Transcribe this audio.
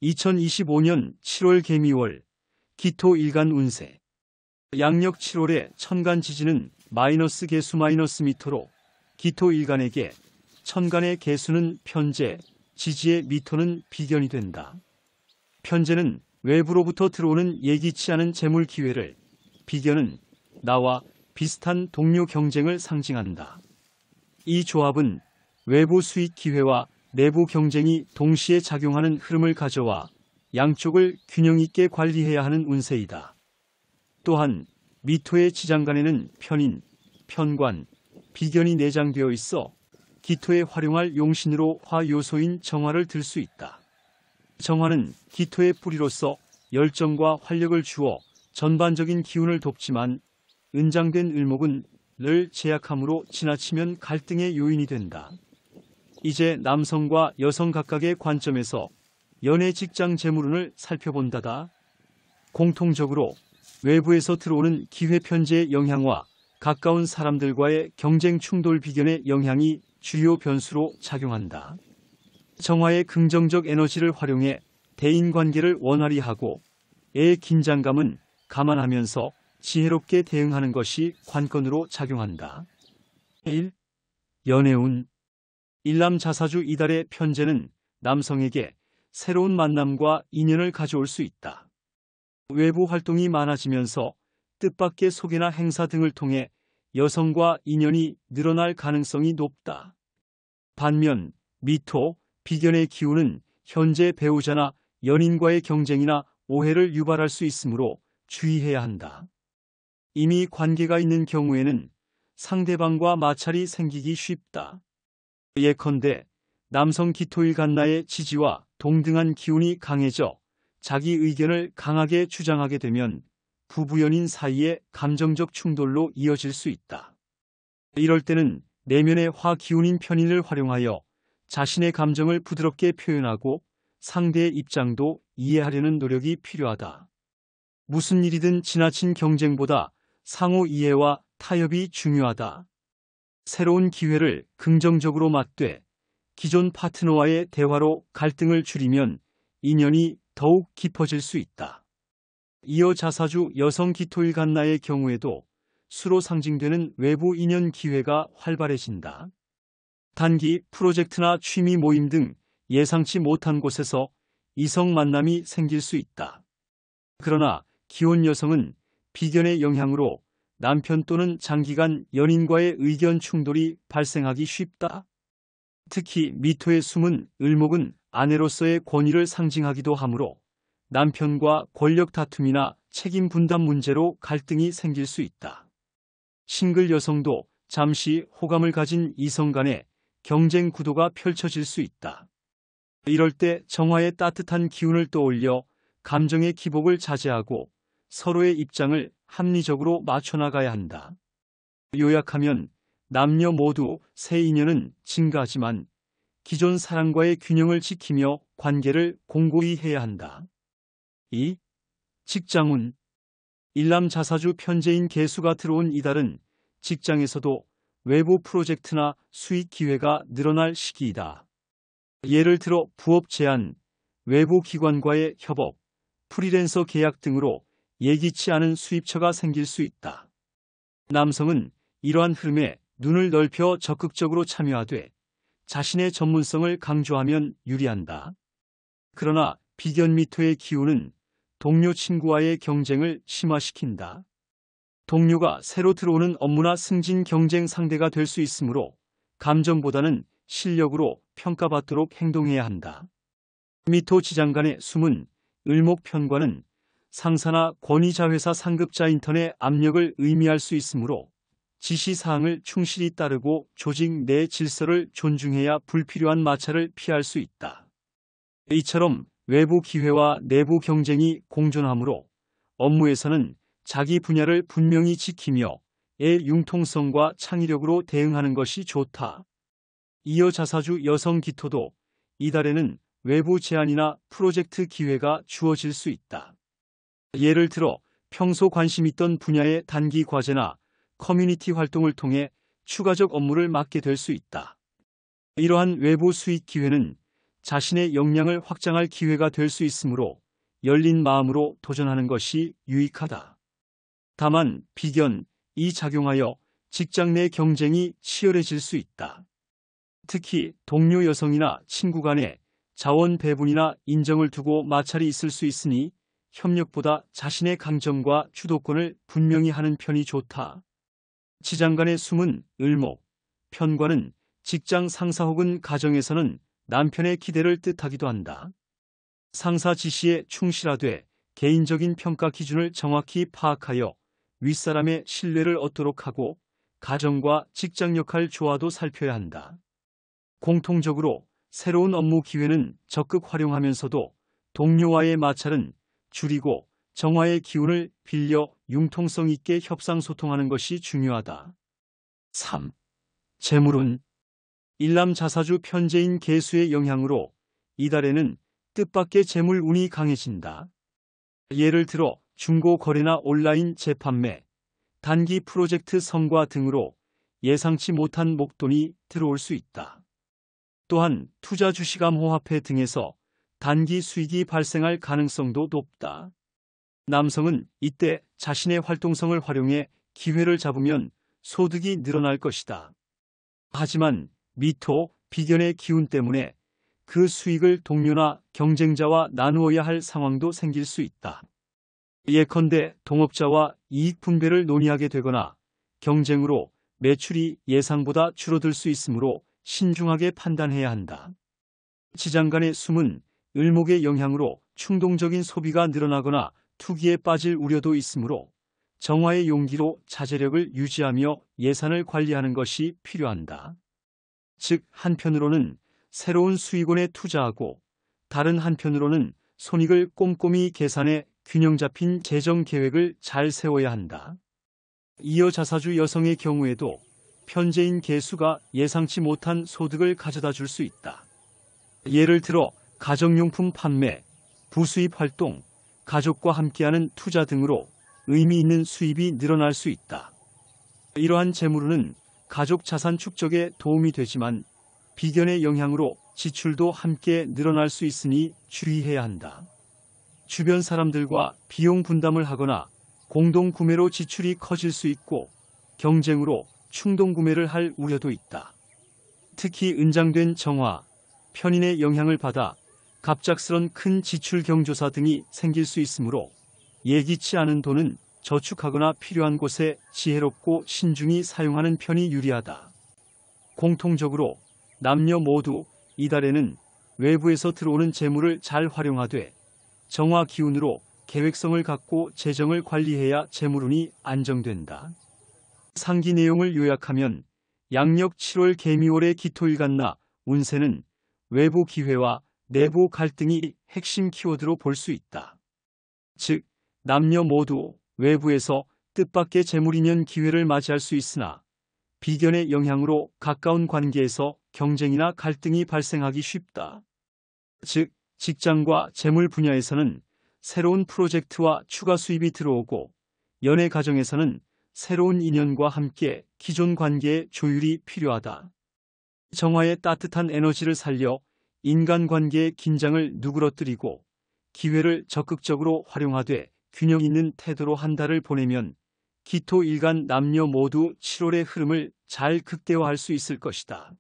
2025년 7월 개미월 기토 일간 운세. 양력 7월의 천간 지지는 마이너스 개수 마이너스 미토로 기토 일간에게 천간의 개수는 편재, 지지의 미토는 비견이 된다. 편재는 외부로부터 들어오는 예기치 않은 재물 기회를, 비견은 나와 비슷한 동료 경쟁을 상징한다. 이 조합은 외부 수익 기회와 내부 경쟁이 동시에 작용하는 흐름을 가져와 양쪽을 균형 있게 관리해야 하는 운세이다. 또한 미토의 지장간에는 편인, 편관, 비견이 내장되어 있어 기토에 활용할 용신으로 화 요소인 정화를 들 수 있다. 정화는 기토의 뿌리로서 열정과 활력을 주어 전반적인 기운을 돕지만 은장된 을목은 늘 제약함으로 지나치면 갈등의 요인이 된다. 이제 남성과 여성 각각의 관점에서 연애 직장 재물운을 살펴본다다. 공통적으로 외부에서 들어오는 기회 편재의 영향과 가까운 사람들과의 경쟁 충돌 비견의 영향이 주요 변수로 작용한다. 정화의 긍정적 에너지를 활용해 대인관계를 원활히 하고 애의 긴장감은 감안하면서 지혜롭게 대응하는 것이 관건으로 작용한다. 1. 연애운. 일남자사주 이달의 편재는 남성에게 새로운 만남과 인연을 가져올 수 있다. 외부 활동이 많아지면서 뜻밖의 소개나 행사 등을 통해 여성과 인연이 늘어날 가능성이 높다. 반면 미토, 비견의 기운은 현재 배우자나 연인과의 경쟁이나 오해를 유발할 수 있으므로 주의해야 한다. 이미 관계가 있는 경우에는 상대방과 마찰이 생기기 쉽다. 예컨대 남성 기토일간나의 지지와 동등한 기운이 강해져 자기 의견을 강하게 주장하게 되면 부부 연인 사이에 감정적 충돌로 이어질 수 있다. 이럴 때는 내면의 화 기운인 편인을 활용하여 자신의 감정을 부드럽게 표현하고 상대의 입장도 이해하려는 노력이 필요하다. 무슨 일이든 지나친 경쟁보다 상호 이해와 타협이 중요하다. 새로운 기회를 긍정적으로 맞되 기존 파트너와의 대화로 갈등을 줄이면 인연이 더욱 깊어질 수 있다. 이어 자사주 여성 기토일간나의 경우에도 수로 상징되는 외부 인연 기회가 활발해진다. 단기 프로젝트나 취미 모임 등 예상치 못한 곳에서 이성 만남이 생길 수 있다. 그러나 기혼 여성은 비견의 영향으로 남편 또는 장기간 연인과의 의견 충돌이 발생하기 쉽다. 특히 미토의 숨은 을목은 아내로서의 권위를 상징하기도 하므로 남편과 권력 다툼이나 책임 분담 문제로 갈등이 생길 수 있다. 싱글 여성도 잠시 호감을 가진 이성 간의 경쟁 구도가 펼쳐질 수 있다. 이럴 때 정화의 따뜻한 기운을 떠올려 감정의 기복을 자제하고 서로의 입장을 합리적으로 맞춰나가야 한다. 요약하면 남녀 모두 새 인연은 증가하지만 기존 사랑과의 균형을 지키며 관계를 공고히 해야 한다. 2. 직장운. 일남자사주 편재인 개수가 들어온 이달은 직장에서도 외부 프로젝트나 수익 기회가 늘어날 시기이다. 예를 들어 부업 제안, 외부 기관과의 협업, 프리랜서 계약 등으로 예기치 않은 수입처가 생길 수 있다. 남성은 이러한 흐름에 눈을 넓혀 적극적으로 참여하되 자신의 전문성을 강조하면 유리한다. 그러나 비견 미토의 기운은 동료 친구와의 경쟁을 심화시킨다. 동료가 새로 들어오는 업무나 승진 경쟁 상대가 될 수 있으므로 감정보다는 실력으로 평가받도록 행동해야 한다. 미토 지장간의 숨은 을목 편관은 상사나 권위자 회사 상급자 인턴의 압력을 의미할 수 있으므로 지시사항을 충실히 따르고 조직 내 질서를 존중해야 불필요한 마찰을 피할 수 있다. 이처럼 외부 기회와 내부 경쟁이 공존하므로 업무에서는 자기 분야를 분명히 지키며 의 융통성과 창의력으로 대응하는 것이 좋다. 이어 자사주 여성 기토도 이달에는 외부 제안이나 프로젝트 기회가 주어질 수 있다. 예를 들어 평소 관심 있던 분야의 단기 과제나 커뮤니티 활동을 통해 추가적 업무를 맡게 될 수 있다. 이러한 외부 수익 기회는 자신의 역량을 확장할 기회가 될 수 있으므로 열린 마음으로 도전하는 것이 유익하다. 다만 비견이 작용하여 직장 내 경쟁이 치열해질 수 있다. 특히 동료 여성이나 친구 간의 자원 배분이나 인정을 두고 마찰이 있을 수 있으니 협력보다 자신의 강점과 주도권을 분명히 하는 편이 좋다. 지장간의 숨은 을목, 편관은 직장 상사 혹은 가정에서는 남편의 기대를 뜻하기도 한다. 상사 지시에 충실하되 개인적인 평가 기준을 정확히 파악하여 윗사람의 신뢰를 얻도록 하고 가정과 직장 역할 조화도 살펴야 한다. 공통적으로 새로운 업무 기회는 적극 활용하면서도 동료와의 마찰은 줄이고 정화의 기운을 빌려 융통성 있게 협상소통하는 것이 중요하다. 3. 재물운. 일남자사주 편재인 계수의 영향으로 이달에는 뜻밖의 재물운이 강해진다. 예를 들어 중고 거래나 온라인 재판매, 단기 프로젝트 성과 등으로 예상치 못한 목돈이 들어올 수 있다. 또한 투자 주식암호화폐 등에서 단기 수익이 발생할 가능성도 높다. 남성은 이때 자신의 활동성을 활용해 기회를 잡으면 소득이 늘어날 것이다. 하지만 미토, 비견의 기운 때문에 그 수익을 동료나 경쟁자와 나누어야 할 상황도 생길 수 있다. 예컨대 동업자와 이익 분배를 논의하게 되거나 경쟁으로 매출이 예상보다 줄어들 수 있으므로 신중하게 판단해야 한다. 지장간의 숨은 을목의 영향으로 충동적인 소비가 늘어나거나 투기에 빠질 우려도 있으므로 정화의 용기로 자제력을 유지하며 예산을 관리하는 것이 필요한다. 즉 한편으로는 새로운 수익원에 투자하고 다른 한편으로는 손익을 꼼꼼히 계산해 균형 잡힌 재정 계획을 잘 세워야 한다. 이어 자사주 여성의 경우에도 편재인 계수가 예상치 못한 소득을 가져다 줄 수 있다. 예를 들어 가정용품 판매, 부수입 활동, 가족과 함께하는 투자 등으로 의미 있는 수입이 늘어날 수 있다. 이러한 재물운은 가족 자산 축적에 도움이 되지만 비견의 영향으로 지출도 함께 늘어날 수 있으니 주의해야 한다. 주변 사람들과 비용 분담을 하거나 공동 구매로 지출이 커질 수 있고 경쟁으로 충동 구매를 할 우려도 있다. 특히 은장된 정화, 편인의 영향을 받아 갑작스런 큰 지출 경조사 등이 생길 수 있으므로 예기치 않은 돈은 저축하거나 필요한 곳에 지혜롭고 신중히 사용하는 편이 유리하다. 공통적으로 남녀 모두 이달에는 외부에서 들어오는 재물을 잘 활용하되 정화 기운으로 계획성을 갖고 재정을 관리해야 재물운이 안정된다. 상기 내용을 요약하면 양력 7월 개미월의 기토일간나 운세는 외부 기회와 내부 갈등이 핵심 키워드로 볼 수 있다. 즉, 남녀 모두 외부에서 뜻밖의 재물인연 기회를 맞이할 수 있으나 비견의 영향으로 가까운 관계에서 경쟁이나 갈등이 발생하기 쉽다. 즉, 직장과 재물 분야에서는 새로운 프로젝트와 추가 수입이 들어오고 연애 가정에서는 새로운 인연과 함께 기존 관계의 조율이 필요하다. 정화의 따뜻한 에너지를 살려 인간관계의 긴장을 누그러뜨리고 기회를 적극적으로 활용하되 균형 있는 태도로 한 달을 보내면 기토일간 남녀 모두 7월의 흐름을 잘 극대화할 수 있을 것이다.